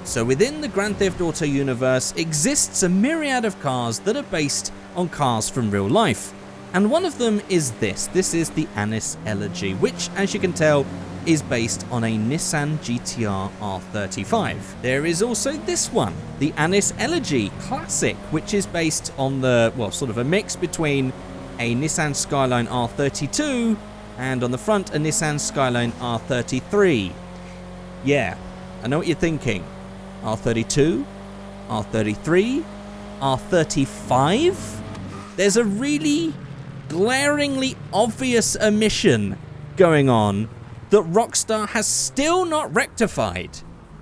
So within the Grand Theft Auto universe exists a myriad of cars that are based on cars from real life. And one of them is this. This is the Annis Elegy, which, as you can tell, is based on a Nissan GTR R35. There is also this one, the Annis Elegy Classic, which is based on the, well, sort of a mix between a Nissan Skyline R32 and on the front a Nissan Skyline R33. Yeah, I know what you're thinking. R32, R33, R35? There's a really glaringly obvious omission going on that Rockstar has still not rectified.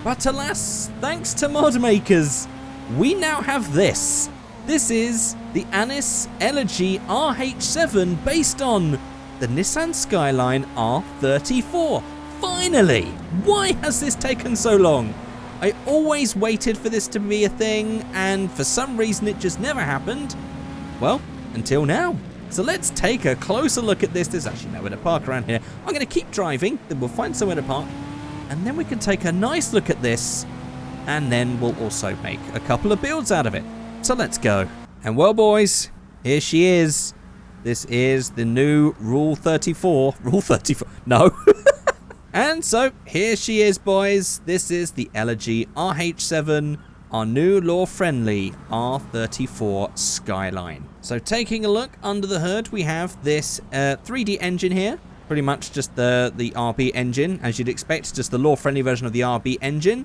But alas, thanks to mod makers, we now have this. This is the Annis Elegy RH7 based on the Nissan Skyline R34. Finally! Why has this taken so long? I always waited for this to be a thing, and for some reason it just never happened. Well, until now. So let's take a closer look at this. There's actually nowhere to park around here. I'm going to keep driving, then we'll find somewhere to park, and then we can take a nice look at this, and then we'll also make a couple of builds out of it. So let's go. And well, boys, here she is. This is the new Rule 34. Rule 34? No. And so here she is, boys. This is the Elegy RH7, our new law-friendly R34 Skyline. So taking a look under the hood, we have this 3D engine here. Pretty much just the RB engine, as you'd expect, just the law-friendly version of the RB engine.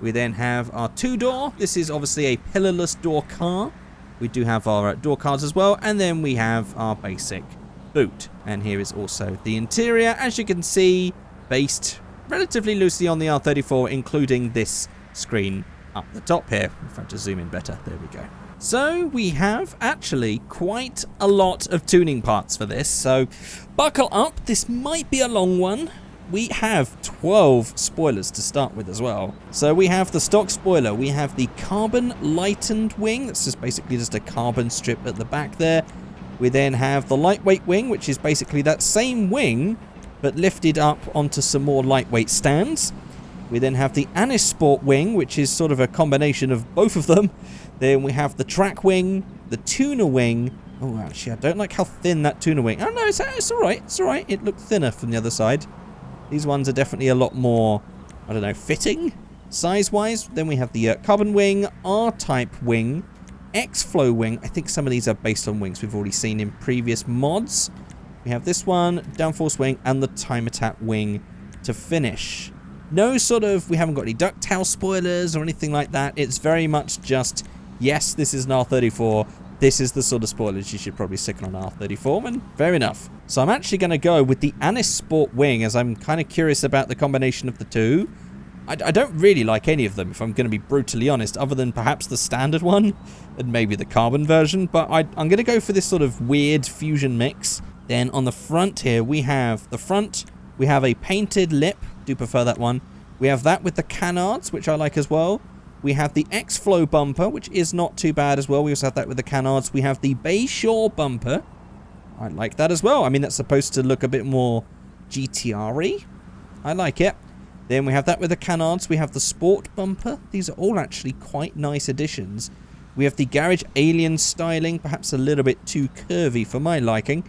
We then have our two-door. This is obviously a pillarless door car. We do have our door cards as well, and then we have our basic boot. And here is also the interior, as you can see, based relatively loosely on the R34, including this screen up the top here. If I just zoom in better, there we go. So we have actually quite a lot of tuning parts for this, so buckle up, this might be a long one. We have 12 spoilers to start with as well. So we have the stock spoiler, we have the carbon lightened wing, that's just basically just a carbon strip at the back there. We then have the lightweight wing, which is basically that same wing, but lifted up onto some more lightweight stands. We then have the Annis Sport wing, which is sort of a combination of both of them. Then we have the track wing, the tuner wing. Oh, actually, I don't like how thin that tuner wing. Oh, no, it's all right. It's all right. It looked thinner from the other side. These ones are definitely a lot more, I don't know, fitting size-wise. Then we have the carbon wing, R-type wing, X-flow wing. I think some of these are based on wings we've already seen in previous mods. We have this one, downforce wing, and the time attack wing to finish. No sort of, we haven't got any ducktail spoilers or anything like that. It's very much just, yes, this is an R34. This is the sort of spoilers you should probably stick on an R34, and fair enough. So I'm actually going to go with the Annis Sport wing, as I'm kind of curious about the combination of the two. I don't really like any of them, if I'm going to be brutally honest, other than perhaps the standard one, and maybe the carbon version. But I'm going to go for this sort of weird fusion mix. Then on the front here, we have the front, we have a painted lip, do prefer that one. We have that with the canards, which I like as well. We have the X-Flow bumper, which is not too bad as well. We also have that with the canards. We have the Bayshore bumper. I like that as well. I mean, that's supposed to look a bit more GTR-y. I like it. Then we have that with the canards. We have the Sport bumper. These are all actually quite nice additions. We have the Garage Alien styling, perhaps a little bit too curvy for my liking.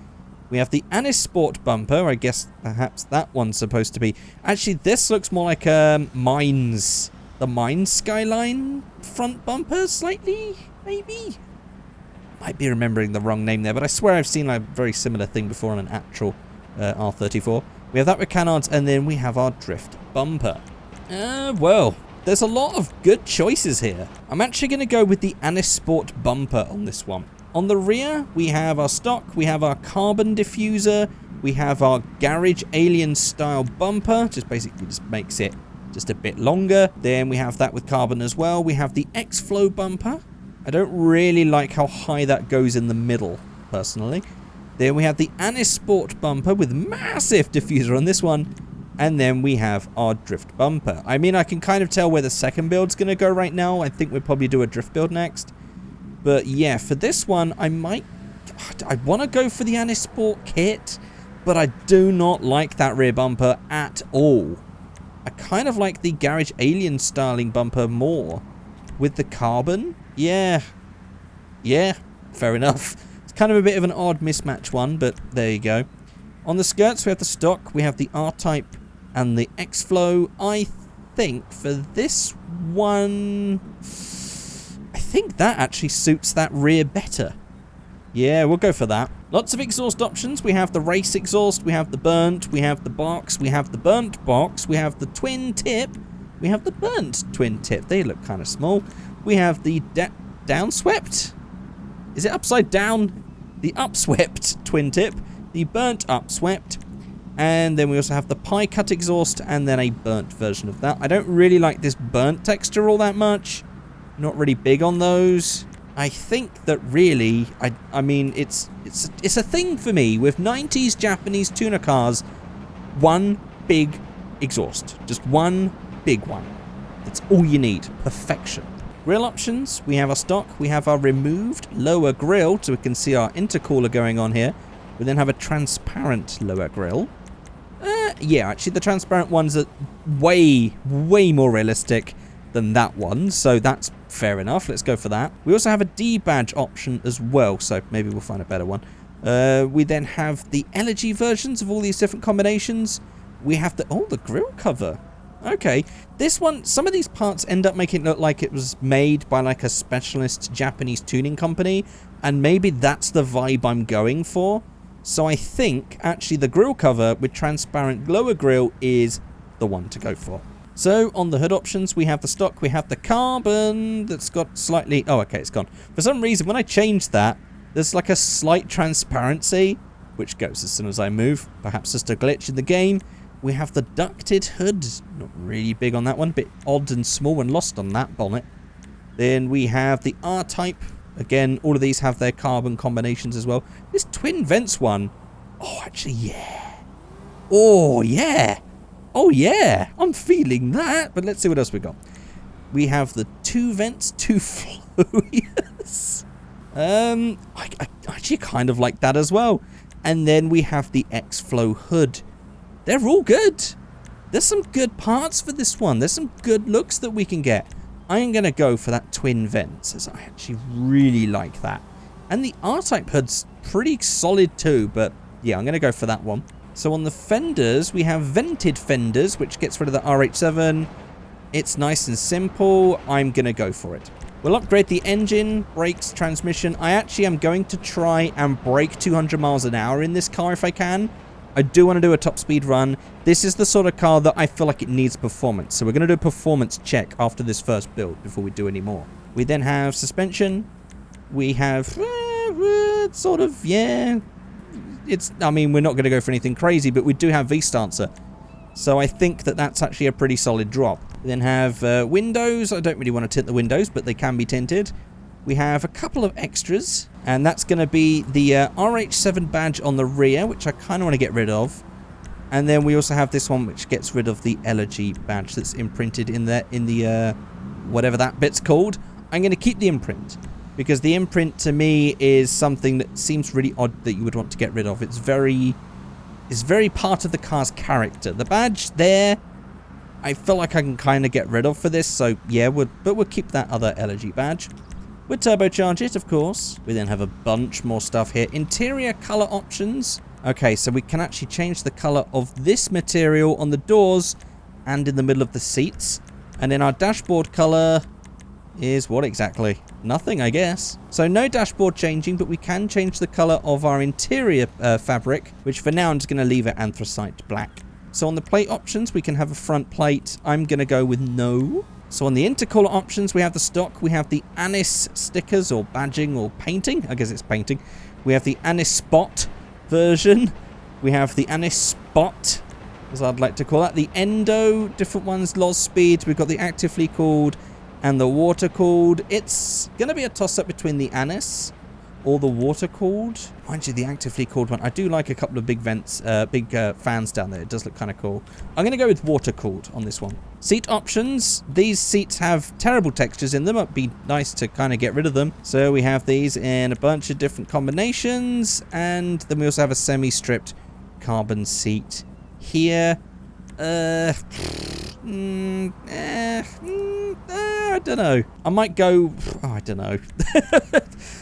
We have the Annis Sport bumper. I guess perhaps that one's supposed to be... Actually, this looks more like Mines. The Mines Skyline front bumper, slightly, maybe? Might be remembering the wrong name there, but I swear I've seen a very similar thing before on an actual R34. We have that with canards, and then we have our drift bumper. Well, there's a lot of good choices here. I'm actually going to go with the Annis Sport bumper on this one. On the rear, we have our stock, we have our carbon diffuser, we have our Garage Alien style bumper, just basically just makes it just a bit longer. Then we have that with carbon as well. We have the X-Flow bumper. I don't really like how high that goes in the middle, personally. Then we have the Annis Sport bumper with massive diffuser on this one. And then we have our drift bumper. I mean, I can kind of tell where the second build's going to go right now. I think we'll probably do a drift build next. But yeah, for this one, I want to go for the Annis Sport kit, but I do not like that rear bumper at all. I kind of like the Garage Alien styling bumper more. With the carbon? Yeah. Yeah, fair enough. It's kind of a bit of an odd mismatch one, but there you go. On the skirts, we have the stock, we have the R-Type, and the X-Flow. I think for this one, I think that actually suits that rear better. Yeah, we'll go for that. Lots of exhaust options. We have the race exhaust, we have the burnt, we have the box, we have the burnt box, we have the twin tip, we have the burnt twin tip. They look kind of small. We have the downswept. Is it upside down? The upswept twin tip, the burnt upswept, and then we also have the pie cut exhaust and then a burnt version of that. I don't really like this burnt texture all that much. Not really big on those. I think that really, I mean, it's a thing for me with 90s Japanese tuner cars. One big exhaust, just one big one. That's all you need. Perfection. Grille options, we have our stock, we have our removed lower grille, so we can see our intercooler going on here. We then have a transparent lower grille. Yeah, actually the transparent ones are way more realistic than that one, so that's fair enough. Let's go for that. We also have a D badge option as well, so maybe we'll find a better one. We then have the Elegy versions of all these different combinations. We have the grille cover. Okay, this one, some of these parts end up making it look like it was made by like a specialist Japanese tuning company, and maybe that's the vibe I'm going for. So I think actually the grille cover with transparent lower grille is the one to go for. So on the hood options, we have the stock, we have the carbon that's got slightly, oh okay, it's gone. For some reason when I changed that, there's like a slight transparency, which goes as soon as I move, perhaps just a glitch in the game. We have the ducted hood, not really big on that one, bit odd and small and lost on that bonnet. Then we have the R-Type. Again, all of these have their carbon combinations as well. This twin vents one, oh actually yeah. Oh yeah. Oh yeah, I'm feeling that. But let's see what else we got. We have the two vents, two flows. I actually kind of like that as well. And then we have the X-Flow hood. They're all good. There's some good parts for this one. There's some good looks that we can get. I am going to go for that twin vents, as I actually really like that. And the R-Type hood's pretty solid too, but yeah, I'm going to go for that one. So on the fenders, we have vented fenders, which gets rid of the RH7. It's nice and simple. I'm going to go for it. We'll upgrade the engine, brakes, transmission. I actually am going to try and break 200 miles an hour in this car if I can. I do want to do a top speed run. This is the sort of car that I feel like it needs performance. So we're going to do a performance check after this first build before we do any more. We then have suspension. We have sort of, yeah. I mean, we're not going to go for anything crazy, but we do have V-Stancer. So I think that that's actually a pretty solid drop. We then have windows. I don't really want to tint the windows, but they can be tinted. We have a couple of extras, and that's going to be the RH7 badge on the rear, which I kind of want to get rid of. And then we also have this one, which gets rid of the Elegy badge that's imprinted in the whatever that bit's called. I'm going to keep the imprint, because the imprint to me is something that seems really odd that you would want to get rid of. It's very part of the car's character. The badge there, I feel like I can kind of get rid of for this, so yeah, but we'll keep that other Elegy badge. We'll turbocharge it, of course. We then have a bunch more stuff here. Interior color options. Okay, so we can actually change the color of this material on the doors and in the middle of the seats. And then our dashboard color is what exactly? Nothing, I guess. So no dashboard changing, but we can change the color of our interior fabric, which for now I'm just going to leave it anthracite black. So on the plate options, we can have a front plate. I'm going to go with no. So on the intercooler options, we have the stock, we have the Annis stickers or badging or painting. I guess it's painting. We have the Annis Spot version. We have the Annis Spot, as I'd like to call that. The Endo, different ones, Loz Speed. We've got the actively cooled and the water cooled. It's going to be a toss-up between the Annis or the water cooled. Mind you, the actively cooled one, I do like a couple of big vents, fans down there. It does look kind of cool. I'm going to go with water cooled on this one. Seat options. These seats have terrible textures in them. It'd be nice to kind of get rid of them. So we have these in a bunch of different combinations. And then we also have a semi-stripped carbon seat here. I don't know. I might go... Oh, I don't know.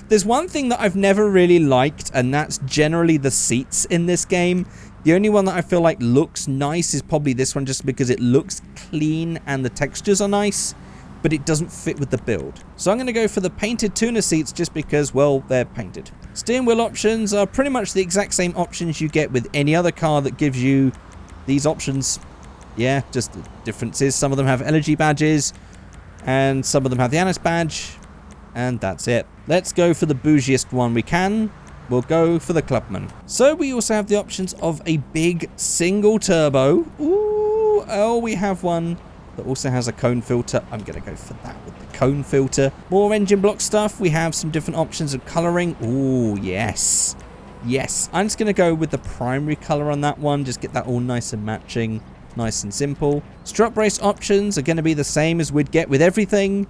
There's one thing that I've never really liked, and that's generally the seats in this game. The only one that I feel like looks nice is probably this one, just because it looks clean and the textures are nice, but it doesn't fit with the build. So I'm going to go for the painted tuner seats just because, well, they're painted. Steering wheel options are pretty much the exact same options you get with any other car that gives you these options. Yeah, just the differences. Some of them have Elegy badges, and some of them have the Annis badge, and that's it. Let's go for the bougiest one we can. We'll go for the Clubman. So we also have the options of a big single turbo. Ooh, oh, we have one that also has a cone filter. I'm going to go for that with the cone filter. More engine block stuff. We have some different options of colouring. Ooh, yes. Yes. I'm just going to go with the primary colour on that one. Just get that all nice and matching. Nice and simple. Strut brace options are going to be the same as we'd get with everything.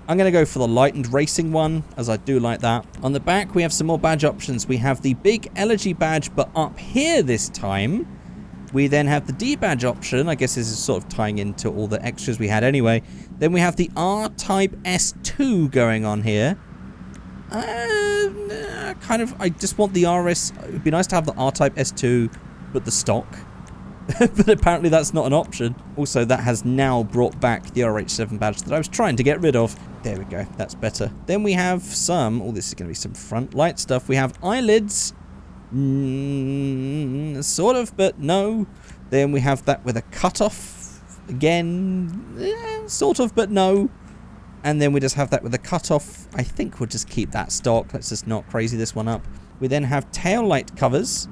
I'm going to go for the lightened racing one, as I do like that. On the back, we have some more badge options. We have the big Elegy badge, but up here this time. We then have the D badge option. I guess this is sort of tying into all the extras we had anyway. Then we have the R-Type S2 going on here. I just want the RS. It would be nice to have the R-Type S2, but the stock. But apparently that's not an option. Also, that has now brought back the RH7 badge that I was trying to get rid of. There we go. That's better. Then we have some... Oh, this is going to be some front light stuff. We have eyelids. Sort of, but no. Then we have that with a cutoff. Again, sort of, but no. And then we just have that with a cutoff. I think we'll just keep that stock. Let's just not crazy this one up. We then have tail light covers.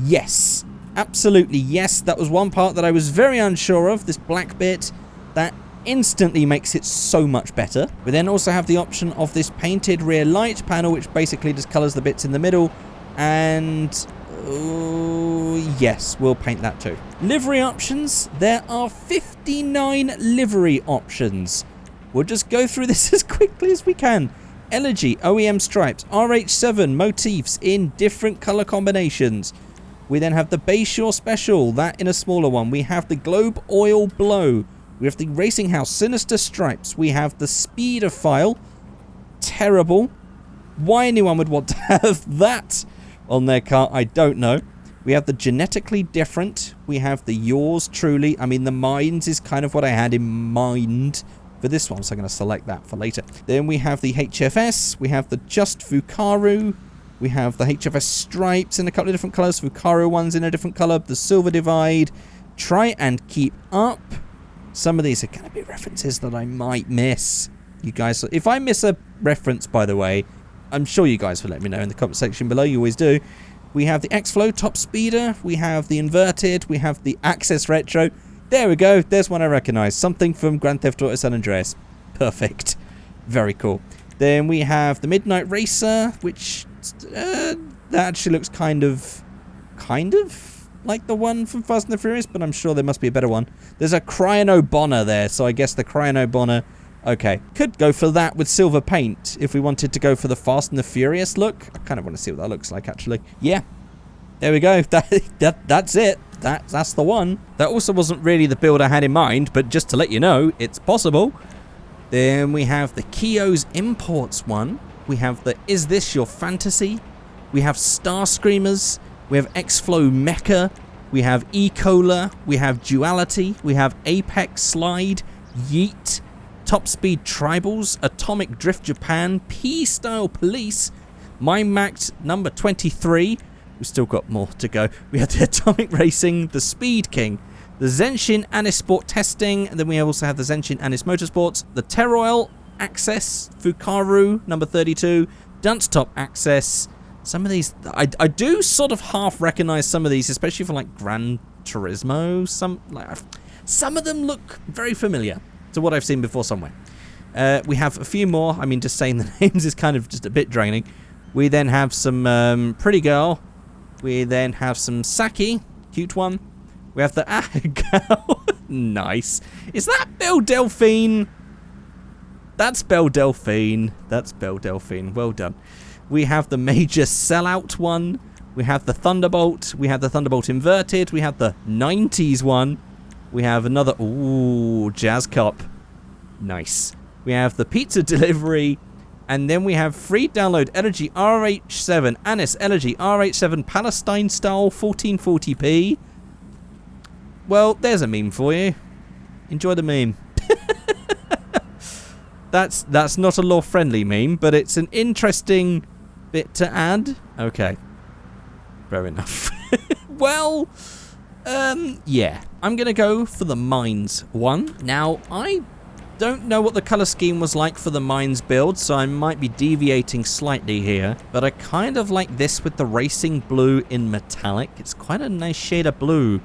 Yes. Absolutely, yes. That was one part that I was very unsure of. This black bit, that instantly makes it so much better. We then also have the option of this painted rear light panel, which basically just colours the bits in the middle. And, yes, we'll paint that too. Livery options. There are 59 livery options. We'll just go through this as quickly as we can. Elegy, OEM stripes, RH7 motifs in different colour combinations. We then have the Bayshore Special, that in a smaller one. We have the Globe Oil Blow. We have the Racing House Sinister Stripes. We have the Speedophile. Terrible. Why anyone would want to have that on their car, I don't know. We have the Genetically Different. We have the Yours Truly. I mean, the Mines is kind of what I had in mind for this one, so I'm going to select that for later. Then we have the HFS. We have the Just Fukaru. We have the HFS stripes in a couple of different colours. Fukaru ones in a different colour. The Silver Divide. Try and Keep Up. Some of these are going to be references that I might miss. You guys, if I miss a reference, by the way, I'm sure you guys will let me know in the comment section below. You always do. We have the X-Flow Top Speeder. We have the Inverted. We have the Access Retro. There we go. There's one I recognise. Something from Grand Theft Auto San Andreas. Perfect. Very cool. Then we have the Midnight Racer, which... that actually looks kind of like the one from Fast and the Furious, but I'm sure there must be a better one. There's a Cryono Bonner there, so I guess the Cryono Bonner, okay. Could go for that with silver paint if we wanted to go for the Fast and the Furious look. I kind of want to see what that looks like, actually. Yeah, there we go. That's it. That's the one. That also wasn't really the build I had in mind, but just to let you know, it's possible. Then we have the Kio's Imports one. We have the Is This Your Fantasy? We have Star Screamers. We have X-Flow Mecha. We have E-Cola. We have Duality. We have Apex Slide. Yeet. Top Speed Tribals. Atomic Drift Japan. P-Style Police. Mind-Max number 23. We've still got more to go. We have the Atomic Racing. The Speed King. The Zenshin Annis Sport Testing. And then we also have the Zenshin Annis Motorsports. The Teroil Access, Fukaru, number 32, Dunce Top Access. Some of these, I do sort of half recognize some of these, especially for like Gran Turismo. Some of them look very familiar to what I've seen before somewhere. We have a few more. I mean, just saying the names is kind of just a bit draining. We then have some Pretty Girl. We then have some Saki, cute one. We have the Girl. Nice. Is that Belle Delphine? That's Belle Delphine. That's Belle Delphine. Well done. We have the Major Sellout one. We have the Thunderbolt. We have the Thunderbolt Inverted. We have the 90s one. We have another, ooh, Jazz Cup. Nice. We have the pizza delivery. And then we have free download Elegy RH7, Annis Elegy RH7 Palestine style 1440p. Well, there's a meme for you. Enjoy the meme. That's not a law-friendly meme, but it's an interesting bit to add. Okay. Fair enough. Well, yeah. I'm going to go for the Mines one. Now, I don't know what the color scheme was like for the Mines build, so I might be deviating slightly here, but I kind of like this with the racing blue in metallic. It's quite a nice shade of blue.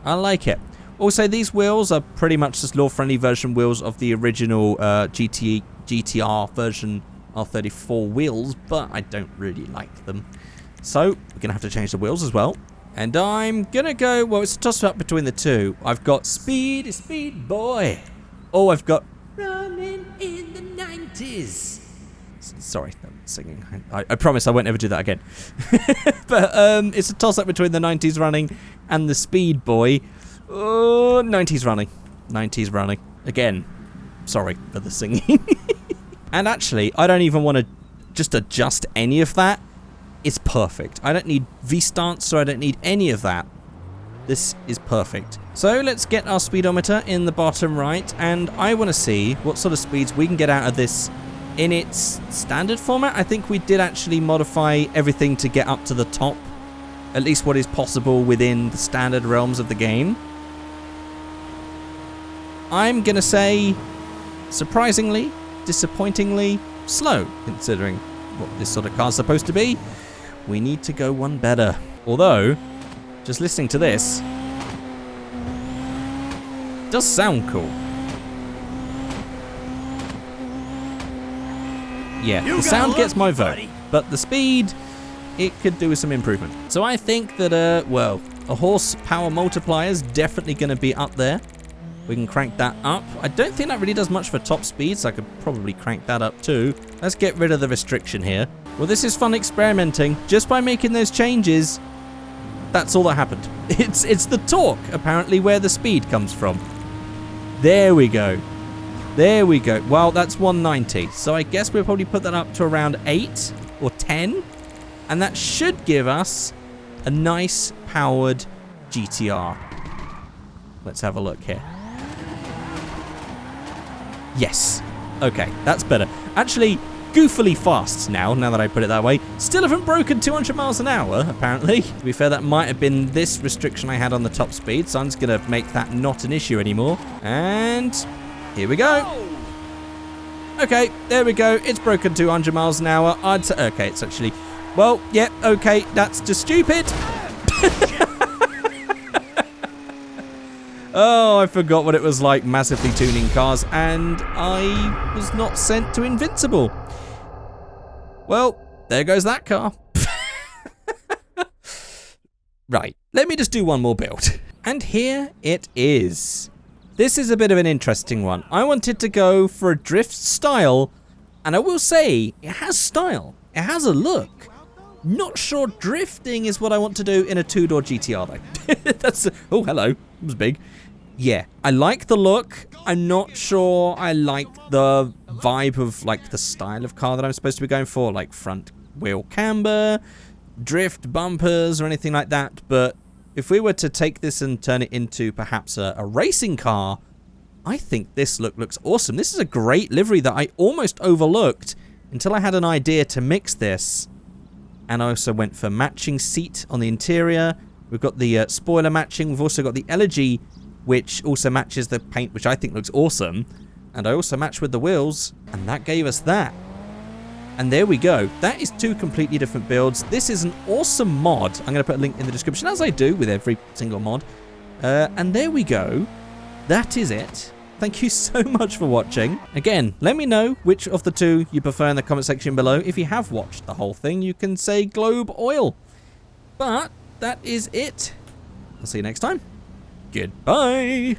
I like it. Also, these wheels are pretty much just law-friendly version wheels of the original GTR version R34 wheels, but I don't really like them. So, we're going to have to change the wheels as well. And I'm going to go, well, it's a toss-up between the two. I've got Speed Boy. Oh, I've got Running in the 90s. Sorry, I'm singing. I promise I won't ever do that again. But it's a toss-up between the 90s Running and the Speed Boy. Oh, 90s Running. 90s Running. Again, sorry for the singing. And actually, I don't even want to just adjust any of that. It's perfect. I don't need V-stance, so I don't need any of that. This is perfect. So let's get our speedometer in the bottom right, and I want to see what sort of speeds we can get out of this in its standard format. I think we did actually modify everything to get up to the top, at least what is possible within the standard realms of the game. I'm going to say, surprisingly, disappointingly slow, considering what this sort of car's supposed to be. We need to go one better. Although, just listening to this does sound cool. Yeah, the sound gets my vote, but the speed, it could do with some improvement. So I think that, well, a horsepower multiplier is definitely going to be up there. We can crank that up. I don't think that really does much for top speed, so I could probably crank that up too. Let's get rid of the restriction here. Well, this is fun experimenting. Just by making those changes, that's all that happened. It's the torque, apparently, where the speed comes from. There we go. There we go. Well, that's 190. So I guess we'll probably put that up to around 8 or 10. And that should give us a nice powered GTR. Let's have a look here. Yes. Okay, that's better. Actually, goofily fast now that I put it that way. Still haven't broken 200 miles an hour, apparently. To be fair, that might have been this restriction I had on the top speed, so I'm just going to make that not an issue anymore. And here we go. Okay, there we go. It's broken 200 miles an hour. I'd say, okay, it's actually, well, yeah, okay, that's just stupid. Oh, I forgot what it was like massively tuning cars, and I was not sent to Invincible. Well, there goes that car. Right, let me just do one more build. And here it is. This is a bit of an interesting one. I wanted to go for a drift style, and I will say, it has style. It has a look. Not sure drifting is what I want to do in a two-door GTR, though. That's, oh, hello. It was big. Yeah, I like the look. I'm not sure I like the vibe of, like, the style of car that I'm supposed to be going for, like front wheel camber, drift bumpers, or anything like that. But if we were to take this and turn it into perhaps a racing car, I think this looks awesome. This is a great livery that I almost overlooked until I had an idea to mix this. And I also went for matching seat on the interior. We've got the spoiler matching. We've also got the Elegy, which also matches the paint, which I think looks awesome. And I also matched with the wheels, and that gave us that. And there we go. That is two completely different builds. This is an awesome mod. I'm going to put a link in the description, as I do with every single mod. And there we go. That is it. Thank you so much for watching. Again, let me know which of the two you prefer in the comment section below. If you have watched the whole thing, you can say Globe Oil. But that is it. I'll see you next time. Goodbye.